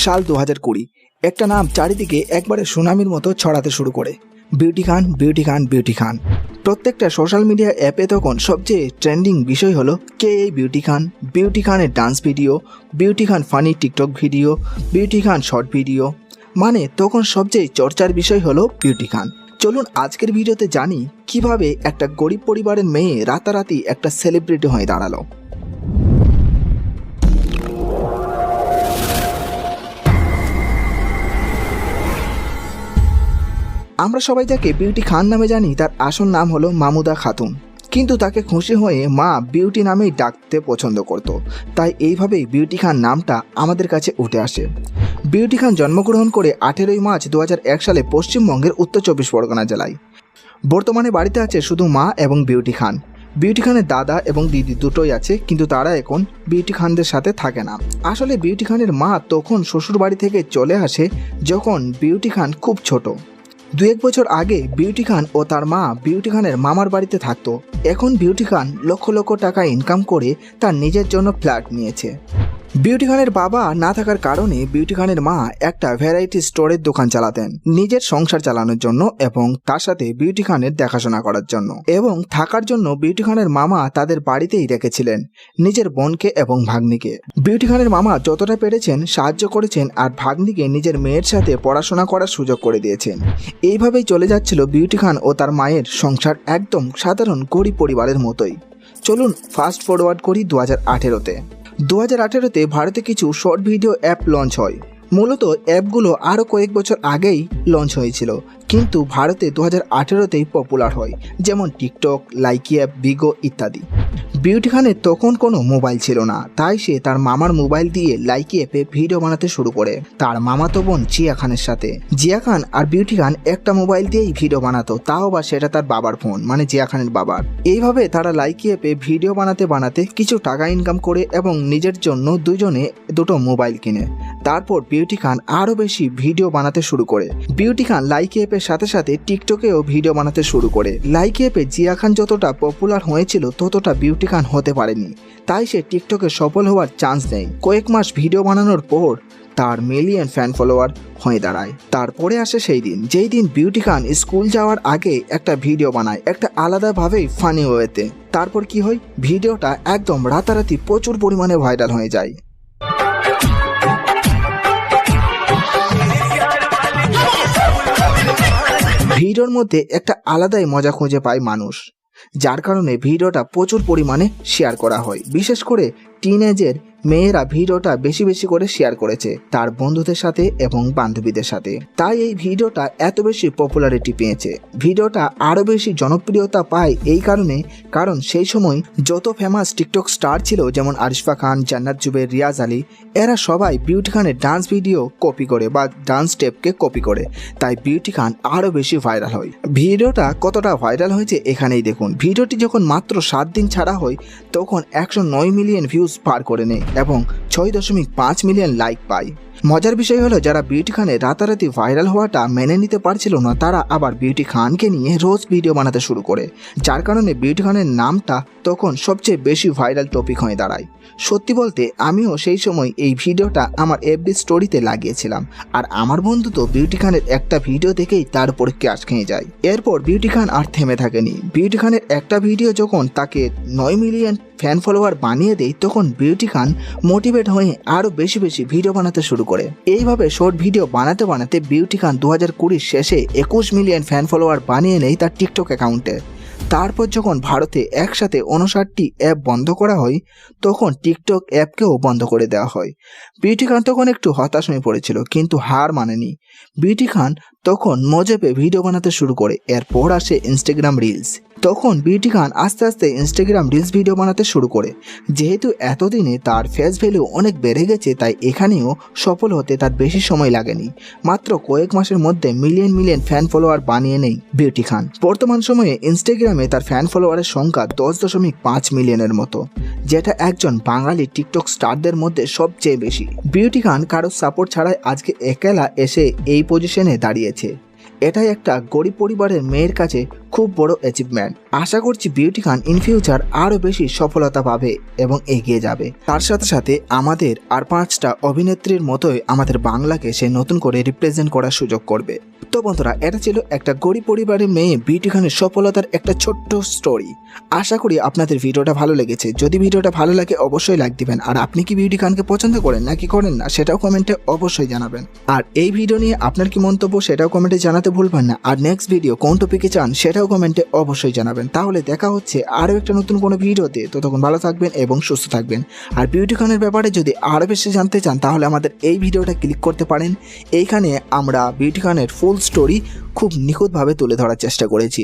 সাল 2020 একটা নাম চারিদিকে একবারে সুনামির মতো ছড়াতে শুরু করে, বিউটি খান, বিউটি খান, বিউটি খান। প্রত্যেকটা সোশ্যাল মিডিয়া অ্যাপে তখন সবচেয়ে ট্রেন্ডিং বিষয় হলো কে এই বিউটি খান, বিউটি খানের ডান্স ভিডিও, বিউটি খান ফানি টিকটক ভিডিও, বিউটি খান শর্ট ভিডিও, মানে তখন সবচেয়ে চর্চার বিষয় হলো বিউটি খান। চলুন আজকের ভিডিওতে জানি কিভাবে একটা গরিব পরিবারের মেয়ে রাতারাতি একটা সেলিব্রিটি হয়ে দাঁড়ালো। আমরা সবাই যাকে বিউটি খান নামে জানি তার আসল নাম হলো মামুদা খাতুন, কিন্তু তাকে খুশি হয়ে মা বিউটি নামেই ডাকতে পছন্দ করত, তাই এইভাবেই বিউটি খান নামটা আমাদের কাছে উঠে আসে। বিউটি খান জন্মগ্রহণ করে 18 মার্চ 2001 সালে পশ্চিমবঙ্গের উত্তর 24 পরগনা জেলায়। বর্তমানে বাড়িতে আছে শুধু মা এবং বিউটি খান। বিউটি খানের দাদা এবং দিদি দুটোই আছে, কিন্তু তারা এখন বিউটি খানদের সাথে থাকে না। আসলে বিউটি খানের মা তখন শ্বশুর বাড়ি থেকে চলে আসে যখন বিউটি খান খুব ছোট। 2-1 বছর আগে বিউটি খান ও তার মা বিউটি খানের মামার বাড়িতে থাকতো। এখন বিউটি খান লক্ষ লক্ষ টাকা ইনকাম করে তার নিজের জন্য ফ্ল্যাট নিয়েছে। বিউটি খানের বাবা না থাকার কারণে বিউটি খানের মা একটা ভ্যারাইটি স্টোরের দোকান চালাতেন নিজের সংসার চালানোর জন্য এবং তার সাথে বিউটি খানের দেখাশোনা করার জন্য, এবং থাকার জন্য বিউটি খানের মামা তাদের বাড়িতেই রেখেছিলেন নিজের বোনকে এবং ভাগ্নিকে। বিউটি খানের মামা যতটা পেরেছেন সাহায্য করেছেন আর ভাগ্নিকে নিজের মেয়ের সাথে পড়াশোনা করার সুযোগ করে দিয়েছেন। এইভাবেই চলে যাচ্ছিল বিউটি খান ও তার মায়ের সংসার, একদম সাধারণ গরিব পরিবারের মতোই। চলুন ফাস্ট ফরওয়ার্ড করি 2018-তে। 2018-তে ভারতে কিছু শর্ট ভিডিও অ্যাপ লঞ্চ হয়। মূলত অ্যাপগুলো আরও কয়েক বছর আগেই লঞ্চ হয়েছিল, কিন্তু ভারতে 2018-তেই পপুলার হয়, যেমন টিকটক, লাইকি অ্যাপ, বিগো ইত্যাদি। বিউটি খানের তখন কোনো মোবাইল ছিল না, তাই সে তার মামার মোবাইল দিয়ে লাইকি অ্যাপে ভিডিও বানাতে শুরু করে তার মামাতো বোন জিয়া খানের সাথে। জিয়া খান আর বিউটি খান একটা মোবাইল দিয়েই ভিডিও বানাতো, তাও বা সেটা তার বাবার ফোন, মানে জিয়া খানের বাবার। এইভাবে তারা লাইকি অ্যাপে ভিডিও বানাতে বানাতে কিছু টাকা ইনকাম করে এবং নিজের জন্য দুজনে দুটো মোবাইল কিনে। তারপর বিউটি খান আরও বেশি ভিডিও বানাতে শুরু করে। বিউটি খান লাইকি অ্যাপের সাথে সাথে টিকটকেও ভিডিও বানাতে শুরু করে। লাইকি অ্যাপে জিয়া খান যতটা পপুলার হয়েছিল ততটা বিউটি খান হতে পারেনি, তাই সে টিকটকে সফল হওয়ার চান্স নেই। কয়েক মাস ভিডিও বানানোর পর তার মিলিয়ন ফ্যান ফলোয়ার হয়ে দাঁড়ায়। তারপরে আসে সেই দিন যেই দিন বিউটি খান স্কুল যাওয়ার আগে একটা ভিডিও বানায়, একটা আলাদাভাবেই ফানি ওয়েতে। তারপর কি হয়, ভিডিওটা একদম রাতারাতি প্রচুর পরিমাণে ভাইরাল হয়ে যায়। ভিডিওর মধ্যে একটা আলাদাই মজা খুঁজে পায় মানুষ, যার কারণে ভিডিওটা প্রচুর পরিমাণে শেয়ার করা হয়। বিশেষ করে টিনেজের মেয়েরা ভিডিওটা বেশি বেশি করে শেয়ার করেছে তার বন্ধুদের সাথে এবং বান্ধবীদের সাথে, তাই এই ভিডিওটা এত বেশি পপুলারিটি পেয়েছে। ভিডিওটা আরও বেশি জনপ্রিয়তা পায় এই কারণে, কারণ সেই সময় যত ফেমাস টিকটক স্টার ছিল, যেমন আরিশফা খান, জান্নাত জুবের, রিয়াজ আলী, এরা সবাই বিউটি খানের ডান্স ভিডিও কপি করে বা ডান্স স্টেপকে কপি করে, তাই বিউটি খান আরও বেশি ভাইরাল হয়। ভিডিওটা কতটা ভাইরাল হয়েছে এখানেই দেখুন। ভিডিওটি যখন মাত্র 7 দিন ছাড়া হয় তখন 109 মিলিয়ন ভিউজ পার করে নেয় এবং 6.5 মিলিয়ন লাইক পায়। মজার বিষয় হলো যারা বিউটি খানের রাতারাতি ভাইরাল হওয়াটা মেনে নিতে পারছিল না, তারা আবার বিউটি খানকে নিয়ে রোজ ভিডিও বানাতে শুরু করে, যার কারণে বিউটি খানের নামটা তখন সবচেয়ে বেশি ভাইরাল টপিক হয়ে দাঁড়ায়। সত্যি বলতে আমিও সেই সময় এই ভিডিওটা আমার এফবি স্টোরিতে লাগিয়েছিলাম, আর আমার বন্ধু তো বিউটি খানের একটা ভিডিও দেখেই তার উপরে ক্রাশ খেয়ে যায়। এরপর বিউটি খান আর থেমে থাকেনি। বিউটি খানের একটা ভিডিও যখন তাকে 9 মিলিয়ন ফ্যান ফলোয়ার বানিয়ে দেয় তখন বিউটি খান মোটিভেট হয়ে আরও বেশি বেশি ভিডিও বানাতে শুরু করে। এইভাবে শর্ট ভিডিও বানাতে বানাতে বিউটি খান 2020 শেষে 21 মিলিয়ন ফ্যান ফলোয়ার বানিয়ে নেয় তার টিকটক অ্যাকাউন্টে। তারপর যখন ভারতে একসাথে 59টি অ্যাপ বন্ধ করা হয় তখন টিকটক অ্যাপকেও বন্ধ করে দেওয়া হয়। বিউটি খান তখন একটু হতাশ হয়ে পড়েছিল, কিন্তু হার মানেনি। বিউটি খান তখন মজা পেয়ে ভিডিও বানাতে শুরু করে। এরপর আসে ইনস্টাগ্রাম রিলস। তখন বিউটি খান আস্তে আস্তে ইনস্টাগ্রাম রিলস ভিডিও বানাতে শুরু করে। যেহেতু এতদিনে তার ফেস ভ্যালু অনেক বেড়ে গেছে, তাই এখানেও সফল হতে তার বেশি সময় লাগেনি। মাত্র কয়েক মাসের মধ্যে মিলিয়ন মিলিয়ন ফ্যান ফলোয়ার বানিয়ে নেয় বিউটি খান। বর্তমান সময়ে ইনস্টাগ্রামে তার ফ্যান ফলোয়ারের সংখ্যা 10.5 মিলিয়নের মতো, যেটা একজন বাঙালি টিকটক স্টারদের মধ্যে সবচেয়ে বেশি। বিউটি খান কারো সাপোর্ট ছাড়াই আজকে একেলা এসে এই পজিশনে দাঁড়িয়েছে। এটাই একটা গরিব পরিবারের মেয়ের কাছে খুব বড় অ্যাচিভমেন্ট। আশা করছি বিউটি খান ইন ফিউচার আরও বেশি সফলতা পাবে এবং এগিয়ে যাবে। তার সাথে সাথে আমাদের আর 5টা অভিনেত্রীর মতোই আমাদের বাংলাকে সে নতুন করে রিপ্রেজেন্ট করার সুযোগ করবে। তো বন্ধুরা, এটা ছিল একটা গরিব পরিবারের মেয়ে বিউটি খানের সফলতার একটা ছোট্ট স্টোরি। আশা করি আপনাদের ভিডিওটা ভালো লেগেছে। যদি ভিডিওটা ভালো লাগে অবশ্যই লাইক দিবেন। আর আপনি কি বিউটি খানকে পছন্দ করেন নাকি করেন না সেটাও কমেন্টে অবশ্যই জানাবেন। আর এই ভিডিও নিয়ে আপনার কি মন্তব্য সেটাও কমেন্টে জানাতে ভুলবেন না। আর নেক্সট ভিডিও কোন টপিকে চান সেটাও কমেন্টে অবশ্যই জানাবেন। তাহলে দেখা হচ্ছে আরও একটা নতুন কোনো ভিডিওতে। ততক্ষণ ভালো থাকবেন এবং সুস্থ থাকবেন। আর বিউটি খানের ব্যাপারে যদি আরও বেশি জানতে চান তাহলে আমাদের এই ভিডিওটা ক্লিক করতে পারেন। এইখানে আমরা বিউটি খানের ফুল স্টোরি খুব নিখুঁতভাবে তুলে ধরার চেষ্টা করেছি।